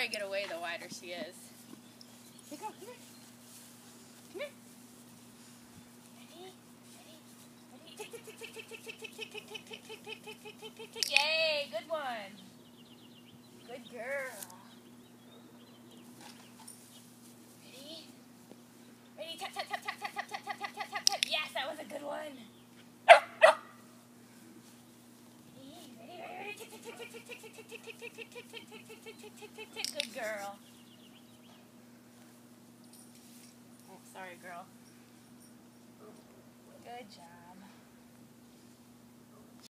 I get away, the wider she is. Here, go. Come here. Come here. Ready? Ready? Tick, tick, tick, tick, tick, tick, tick, tick, tick, tick, tick, tick, tick, tick, tick, tick, tick, tick, tick. Yay! Good one. Good girl. Ready? Ready? Tap, tap, tap, tap, tap, tap, tap, tap, tap, tap, tap, tap. Yes, that was a good one. Good girl. Oh, sorry, girl. Good job.